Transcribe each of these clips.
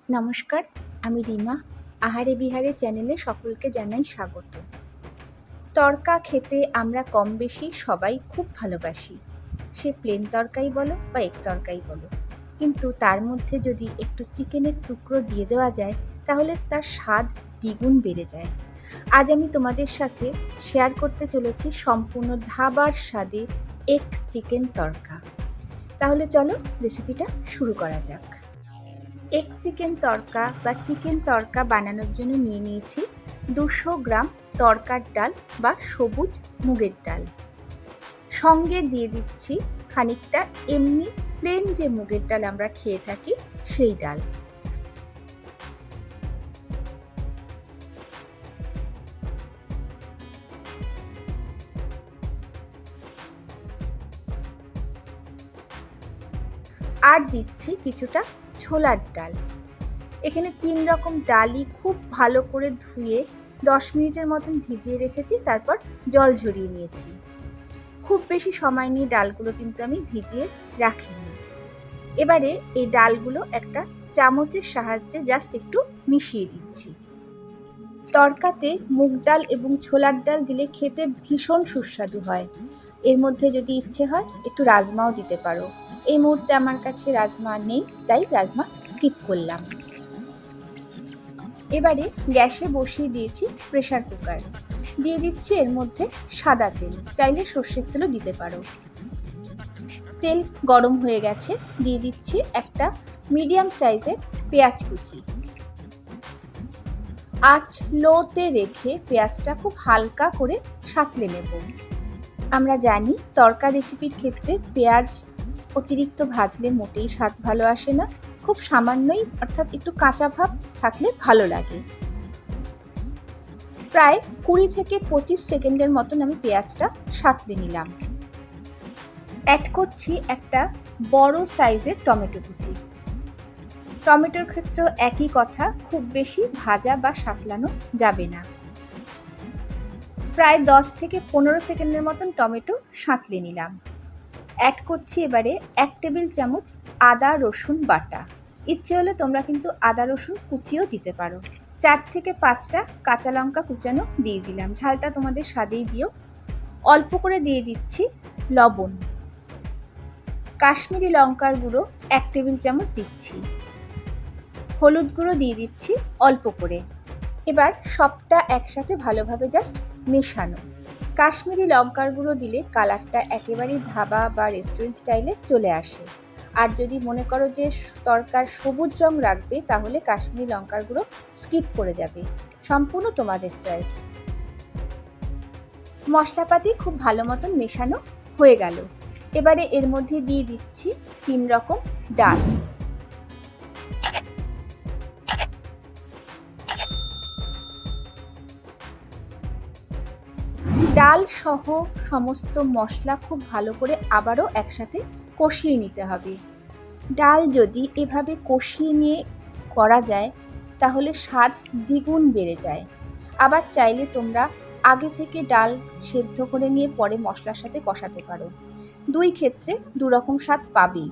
নমস্কার, আমি রিমা। আহারে বিহারে চ্যানেলে সকলকে জানাই স্বাগত। তড়কা খেতে আমরা কম বেশি সবাই খুব ভালোবাসি। সে প্লেন তড়কাই বলো বা এগ তড়কাই বলো, কিন্তু তার মধ্যে যদি একটু চিকেনের টুকরো দিয়ে দেওয়া যায় তাহলে তার স্বাদ দ্বিগুণ বেড়ে যায়। আজ আমি তোমাদের সাথে শেয়ার করতে চলেছি সম্পূর্ণ ধাবার স্বাদে এগ চিকেন তড়কা। তাহলে চলো রেসিপিটা শুরু করা যাক। এগ চিকেন তড়কা বা চিকেন তড়কা বানানোর জন্য নিয়ে নিয়েছি 200 গ্রাম তড়কার ডাল বা সবুজ মুগের ডাল। সঙ্গে দিয়ে দিচ্ছি খানিকটা এমনি প্লেন যে মুগের ডাল আমরা খেয়ে থাকি সেই ডাল। আর দিচ্ছি কিছুটা ছোলার ডাল। এখানে 3 রকম ডালই খুব ভালো করে ধুয়ে 10 মিনিটের মতন ভিজিয়ে রেখেছি, তারপর জল ঝরিয়ে নিয়েছি। খুব বেশি সময় নিয়ে ডালগুলো কিন্তু আমি ভিজিয়ে রাখিনি। এবারে এই ডালগুলো একটা চামচের সাহায্যে জাস্ট একটু মিশিয়ে দিচ্ছি। তড়কাতে মুগ ডাল এবং ছোলার ডাল দিলে খেতে ভীষণ সুস্বাদু হয়। এর মধ্যে যদি ইচ্ছে হয় একটু রাজমাও দিতে পারো। এই মুহূর্তে আমার কাছে রাজমা নেই, তাই রাজমা স্কিপ করলাম। এবারে গ্যাসে বসিয়ে দিয়েছি প্রেসার কুকার। দিয়ে দিচ্ছি এর মধ্যে সাদা তেল, চাইলে সর্ষের তেলও দিতে পারো। তেল গরম হয়ে গেছে, দিয়ে দিচ্ছি একটা মিডিয়াম সাইজের পেঁয়াজ কুচি। আঁচ লোতে রেখে পেঁয়াজটা খুব হালকা করে সাঁতলে নেব। আমরা জানি তড়কা রেসিপির ক্ষেত্রে পেঁয়াজ অতিরিক্ত ভাজলে মোটেই স্বাদ ভালো আসে না। খুব সামান্যই, অর্থাৎ একটু কাঁচা ভাব থাকলে ভালো লাগে। প্রায় 20 থেকে 25 সেকেন্ডের মতন আমি পেঁয়াজটা সাঁতলে নিলাম। অ্যাড করছি একটা বড় সাইজের টমেটো কুচি। টমেটোর ক্ষেত্রেও একই কথা, খুব বেশি ভাজা বা সাঁতলানো যাবে না। প্রায় 10 থেকে 15 সেকেন্ডের মতন টমেটো সাঁতলে নিলাম। অ্যাড করছি এবারে 1 টেবিল চামচ আদা রসুন বাটা। ইচ্ছে হলে তোমরা কিন্তু আদা রসুন কুচিও দিতে পারো। 4 থেকে 5টা কাঁচা লঙ্কা কুচানো দিয়ে দিলাম, ঝালটা তোমাদের স্বাদেই দিও। অল্প করে দিয়ে দিচ্ছি লবণ। কাশ্মীরি লঙ্কার গুঁড়ো 1 টেবিল চামচ দিচ্ছি। হলুদ গুঁড়ো দিয়ে দিচ্ছি অল্প করে। এবার সবটা একসাথে ভালোভাবে জাস্ট মেশানো। কাশ্মীরি লঙ্কার গুঁড়ো দিলে কালারটা একেবারেই ধাবা বা রেস্টুরেন্ট স্টাইলে চলে আসে। আর যদি মনে করো যে তড়কার সবুজ রং রাখবে তাহলে কাশ্মীরি লঙ্কার গুঁড়ো স্কিপ করে যাবে, সম্পূর্ণ তোমাদের চয়েস। মশলাপাতি খুব ভালো মতন মেশানো হয়ে গেল। এবারে এর মধ্যে দিয়ে দিচ্ছি 3 রকম ডাল। ডাল সহ সমস্ত মশলা খুব ভালো করে আবারও একসাথে কষিয়ে নিতে হবে। ডাল যদি এভাবে কষিয়ে নিয়ে করা যায় তাহলে স্বাদ দ্বিগুণ বেড়ে যায়। আবার চাইলে তোমরা আগে থেকে ডাল সেদ্ধ করে নিয়ে পরে মশলার সাথে কষাতে পারো। দুই ক্ষেত্রে দু রকম স্বাদ পাবেই।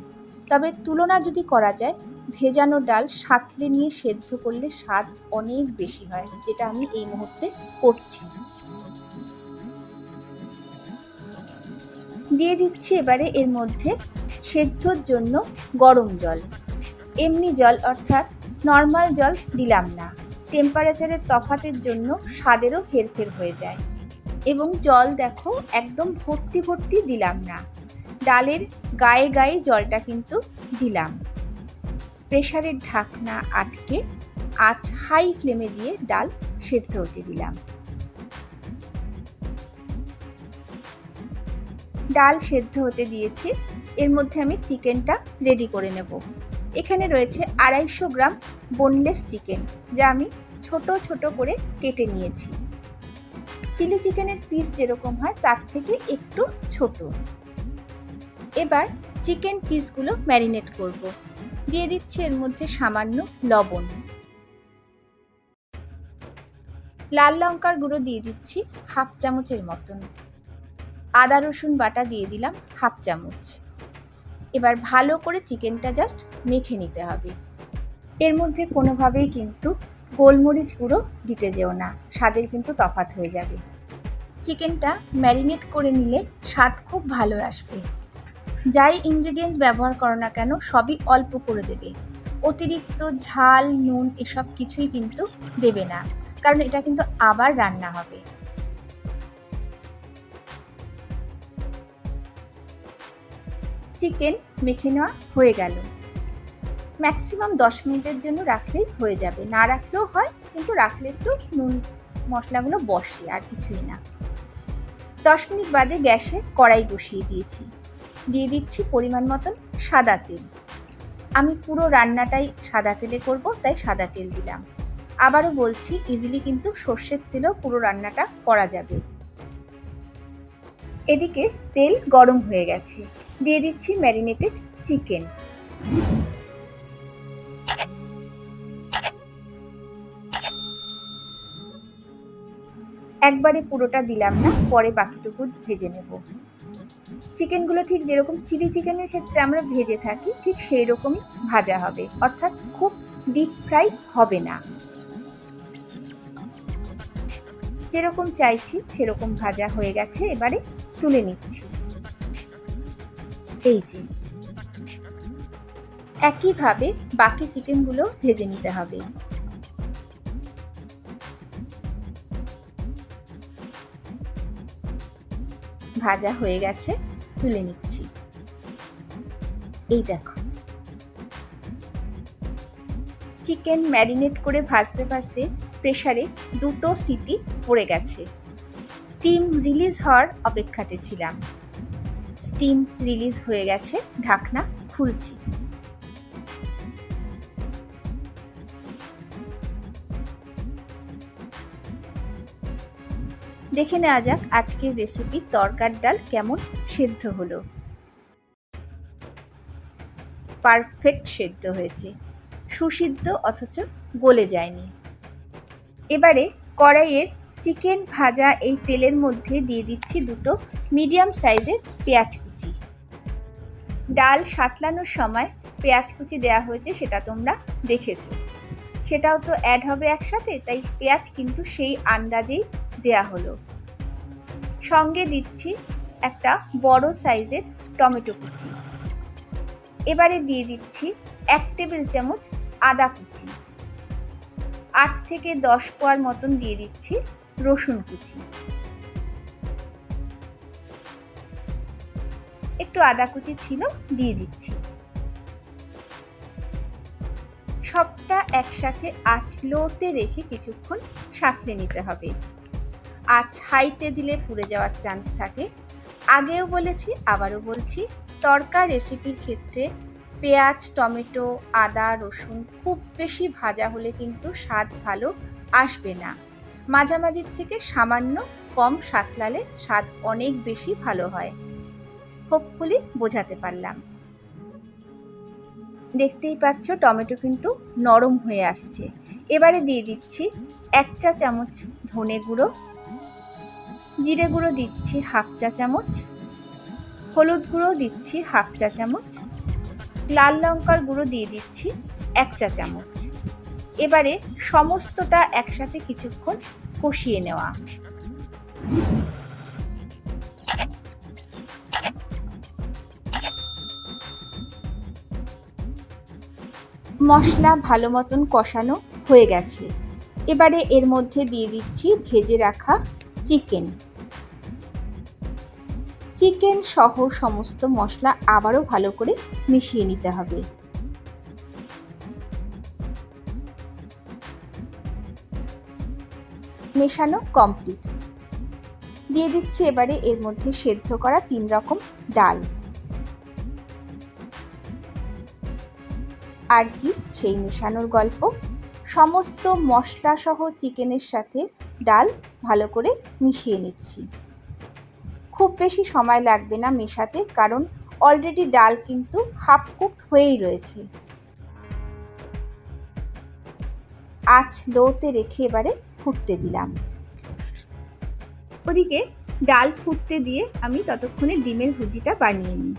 তবে তুলনা যদি করা যায়, ভেজানো ডাল সাঁতলে নিয়ে সেদ্ধ করলে স্বাদ অনেক বেশি হয়, যেটা আমি এই মুহূর্তে করছি। দিয়ে দিচ্ছি এবারে এর মধ্যে সেদ্ধর জন্য গরম জল। এমনি জল অর্থাৎ নর্মাল জল দিলাম না, টেম্পারেচারের তফাতের জন্য স্বাদেরও হেরফের হয়ে যায়। এবং জল দেখো একদম ভর্তি ভর্তি দিলাম না, ডালের গায়ে গায়ে জলটা কিন্তু দিলাম। প্রেসারের ঢাকনা আটকে আঁচ হাই ফ্লেমে দিয়ে ডাল সেদ্ধ হতে দিলাম। ডাল সেদ্ধ হতে দিয়েছি, এর মধ্যে আমি চিকেনটা রেডি করে নেব। এখানে রয়েছে 250 গ্রাম বোনলেস চিকেন, যা আমি ছোট ছোট করে কেটে নিয়েছি। চিলি চিকেনের পিস যেরকম হয় তার থেকে একটু ছোট। এবার চিকেন পিসগুলো ম্যারিনেট করব। দিয়ে দিচ্ছি এর মধ্যে সামান্য লবণ। লাল লঙ্কার গুঁড়ো দিয়ে দিচ্ছি হাফ চামচের মতন। আদা রসুন বাটা দিয়ে দিলাম হাফ চামচ। এবার ভালো করে চিকেনটা জাস্ট মেখে নিতে হবে। এর মধ্যে কোনোভাবেই কিন্তু গোলমরিচ গুঁড়ো দিতে যেও না, স্বাদের কিন্তু তফাৎ হয়ে যাবে। চিকেনটা ম্যারিনেট করে নিলে স্বাদ খুব ভালো আসবে। যাই ইনগ্রেডিয়েন্টস ব্যবহার করো না কেন সবই অল্প করে দেবে। অতিরিক্ত ঝাল, নুন এসব কিছুই কিন্তু দেবে না, কারণ এটা কিন্তু আবার রান্না হবে। চিকেন মেখে নেওয়া হয়ে গেল। ম্যাক্সিমাম 10 মিনিটের জন্য রাখলেই হয়ে যাবে, না রাখলেও হয়, কিন্তু রাখলে একটু নুন মশলাগুলো বসে, আর কিছুই না। 10 মিনিট বাদে গ্যাসে কড়াই বসিয়ে দিয়েছি। দিয়ে দিচ্ছি পরিমাণ মতন সাদা তেল। আমি পুরো রান্নাটাই সাদা তেলে করব, তাই সাদা তেল দিলাম। আবারও বলছি, ইজিলি কিন্তু সর্ষের তেলেও পুরো রান্নাটা করা যাবে। এদিকে তেল গরম হয়ে গেছে, দিয়ে দিচ্ছি ম্যারিনেটেড চিকেন। একবারে পুরোটা দিলাম না, পরে বাকিটুকু ভেজে নেব। চিকেনগুলো ঠিক যেরকম চিলি চিকেনের ক্ষেত্রে আমরা ভেজে থাকি, ঠিক সেই রকমই ভাজা হবে, অর্থাৎ খুব ডিপ ফ্রাই হবে না। যেরকম চাইছি সেরকম ভাজা হয়ে গেছে, এবারে তুলে নিচ্ছি। এই যে একইভাবে বাকি চিকেনগুলো ভেজে নিতে হবে। ভাজা হয়ে গেছে, তুলে নিচ্ছি। এই দেখো, চিকেন ম্যারিনেট করে ভাজতে ভাজতে প্রেসারে 2টো সিটি পড়ে গেছে। স্টিম রিলিজ হওয়ার অপেক্ষাতে ছিলাম। স্টিম রিলিজ হয়ে গেছে, ঢাকনা খুলছি। দেখে নেওয়া যাক আজকের রেসিপি তরকার ডাল কেমন সেদ্ধ হলো। পারফেক্ট সেদ্ধ হয়েছে, সুসিদ্ধ অথচ গলে যায়নি। এবারে কড়াইয়ের চিকেন ভাজা এই তেলের মধ্যে দিয়ে দিচ্ছি 2টো মিডিয়াম সাইজের পেঁয়াজ কুচি। ডাল সাঁতলানোর সময় পেঁয়াজ কুচি দেওয়া হয়েছে, সেটা তোমরা দেখেছো। সেটাও তো অ্যাড হবে একসাথে, তাই পেঁয়াজ কিন্তু সেই আন্দাজেই দেয়া হলো। সঙ্গে দিচ্ছি একটা বড় সাইজের টমেটো কুচি। এবারে দিয়ে দিচ্ছি 1 টেবিল চামচ আদা কুচি। 8 থেকে 10 কোয়ার মতন দিয়ে দিচ্ছি রসুন কুচি। একটু আদা কুচি ছিল, দিয়ে দিচ্ছি। সবটা একসাথে আঁচ লোতে রেখে কিছুক্ষণ সাঁতলে নিতে হবে। আঁচ হাইতে দিলে পুড়ে যাওয়ার চান্স থাকে। আগেও বলেছি, আবারও বলছি, তড়কা রেসিপির ক্ষেত্রে পেঁয়াজ, টমেটো, আদা, রসুন খুব বেশি ভাজা হলে কিন্তু স্বাদ ভালো আসবে না। মাঝামাঝির থেকে সামান্য কম সাঁতলালে স্বাদ অনেক বেশি ভালো হয়। হোপফুলি বোঝাতে পারলাম। দেখতেই পাচ্ছ টমেটো কিন্তু নরম হয়ে আসছে। এবারে দিয়ে দিচ্ছি 1 চা চামচ ধনে গুঁড়ো, জিরে গুঁড়ো দিচ্ছি 1/2 চা চামচ, হলুদ গুঁড়ো দিচ্ছি 1/2 চা চামচ, লাল লঙ্কার গুঁড়ো দিয়ে দিচ্ছি 1 চা চামচ। এবারে সমস্তটা একসাথে কিছুক্ষণ কষিয়ে নেওয়া। মশলা ভালো মতন কষানো হয়ে গেছে। এবারে এর মধ্যে দিয়ে দিচ্ছি ভেজে রাখা চিকেন। চিকেন সহ সমস্ত মশলা আবারও ভালো করে মিশিয়ে নিতে হবে। মেশানো কমপ্লিট। দিয়ে দিচ্ছি এবারে এর মধ্যে সেদ্ধ করা 3 রকম ডাল। আর কি সেই মেশানোর গল্প। সমস্ত মশলা সহ চিকেনের সাথে ডাল ভালো করে মিশিয়ে নিচ্ছি। খুব বেশি সময় লাগবে না মেশাতে, কারণ অলরেডি ডাল কিন্তু হাফ কুকড হয়েই রয়েছে। আঁচ লোতে রেখে এবারে ফুটতে দিলাম। ওদিকে ডাল ফুটতে দিয়ে আমি ততক্ষণে ডিমের ভুজিটা বানিয়ে নিই।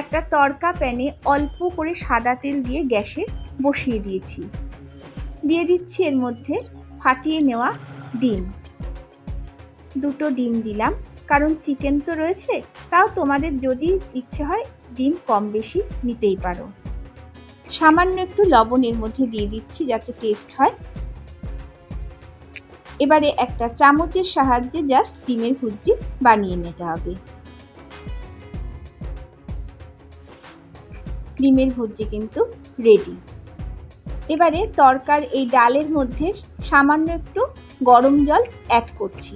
একটা তড়কা প্যানে অল্প করে সাদা তেল দিয়ে গ্যাসে বসিয়ে দিয়েছি। দিয়ে দিচ্ছি এর মধ্যে ফাটিয়ে নেওয়া ডিম। 2টো ডিম দিলাম, কারণ চিকেন তো রয়েছে, তাও তোমাদের যদি ইচ্ছে হয় ডিম কম বেশি নিতেই পারো। সামান্য একটু লবণ এর মধ্যে দিয়ে দিচ্ছি যাতে টেস্ট হয়। এবারে একটা চামচের সাহায্যে জাস্ট ডিমের ভুর্জি বানিয়ে নিতে হবে। ডিমের ভুর্জি কিন্তু রেডি। এবারে তরকার এই ডালের মধ্যে সামান্য একটু গরম জল অ্যাড করছি,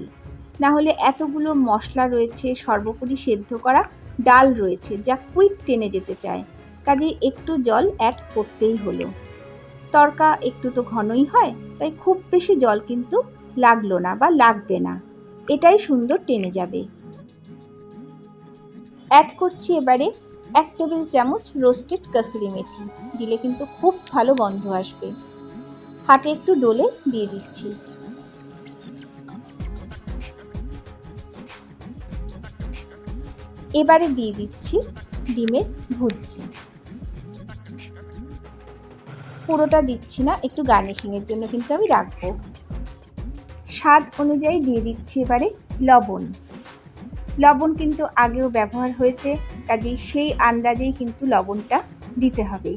না হলে এতগুলো মশলা রয়েছে, সর্বোপরি সেদ্ধ করা ডাল রয়েছে যা কুইক টেনে যেতে চায়, কাজেই একটু জল অ্যাড করতেই হলো। তরকা একটু তো ঘনই হয়, তাই খুব বেশি জল কিন্তু লাগলো না বা লাগবে না, এটাই সুন্দর টেনে যাবে। অ্যাড করছি এবারে 1 টেবিল চামচ রোস্টেড কসুরি মেথি, দিলে কিন্তু খুব ভালো গন্ধ আসবে। হাতে একটু ডলে দিয়ে দিচ্ছি। এবারে দিয়ে দিচ্ছি ডিমের ভুর্জি। পুরোটা দিচ্ছি না, একটু গার্নিশিংয়ের জন্য কিন্তু আমি রাখবো। স্বাদ অনুযায়ী দিয়ে দিচ্ছি এবারে লবণ। লবণ কিন্তু আগেও ব্যবহার হয়েছে, কাজেই সেই আন্দাজেই কিন্তু লবণটা দিতে হবে।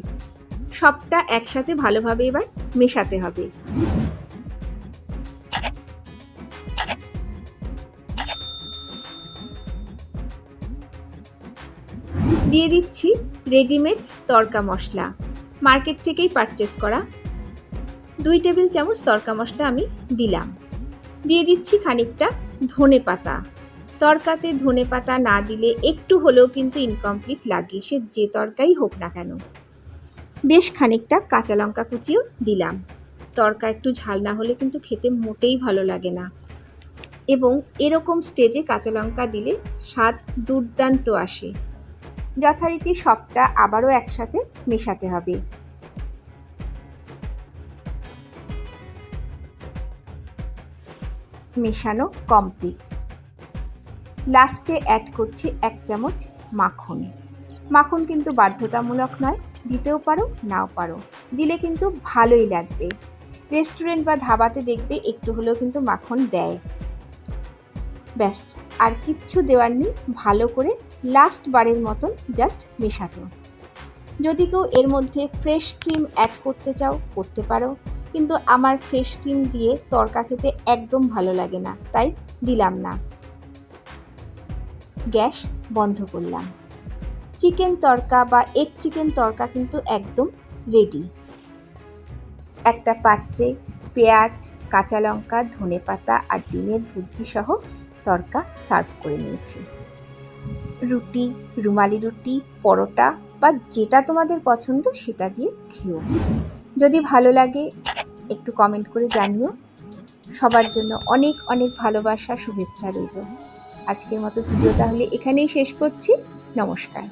সবটা একসাথে ভালোভাবে এবার মেশাতে হবে। দিয়ে দিচ্ছি রেডিমেড তড়কা মশলা, মার্কেট থেকেই পারচেস করা। 2 টেবিল চামচ তড়কা মশলা আমি দিলাম। দিয়ে দিচ্ছি খানিকটা ধনেপাতা। তরকাতে ধনেপাতা না দিলে একটু হলেও কিন্তু ইনকমপ্লিট লাগে, সে যে তরকাই হোক না কেন। বেশ খানিকটা কাঁচা লঙ্কা কুচিও দিলাম। তরকা একটু ঝাল না হলে কিন্তু খেতে মোটেই ভালো লাগে না, এবং এরকম স্টেজে কাঁচা লঙ্কা দিলে স্বাদ দুর্দান্ত আসে। যথারীতি সবটা আবারও একসাথে মেশাতে হবে। মেশানো কমপ্লিট। লাস্টে অ্যাড করছি 1 চামচ মাখন। মাখন কিন্তু বাধ্যতামূলক নয়, দিতেও পারো নাও পারো, দিলে কিন্তু ভালোই লাগবে। রেস্টুরেন্ট বা ধাবাতে দেখবে একটু হলেও কিন্তু মাখন দেয়। ব্যাস, আর কিচ্ছু দেওয়ার নেই। ভালো করে লাস্ট বারের মতন জাস্ট মেশানো। যদি কেউ এর মধ্যে ফ্রেশ ক্রিম অ্যাড করতে চাও করতে পারো, কিন্তু আমার ফ্রেশ ক্রিম দিয়ে তড়কা খেতে একদম ভালো লাগে না, তাই দিলাম না। গ্যাস বন্ধ করলাম। চিকেন তড়কা বা এগ চিকেন তড়কা কিন্তু একদম রেডি। একটা পাত্রে পেঁয়াজ, কাঁচা লঙ্কা, ধনেপাতা আর ডিমের ভুর্জি সহ তড়কা সার্ভ করে নিয়েছি। রুটি, রুমালি রুটি, পরোটা বা যেটা তোমাদের পছন্দ সেটা দিয়ে খেও। যদি ভালো লাগে একটু কমেন্ট করে জানিও। সবার জন্য অনেক অনেক ভালোবাসা, শুভেচ্ছা রইল। আজকের মতো ভিডিও তাহলে এখানেই শেষ করছি। নমস্কার।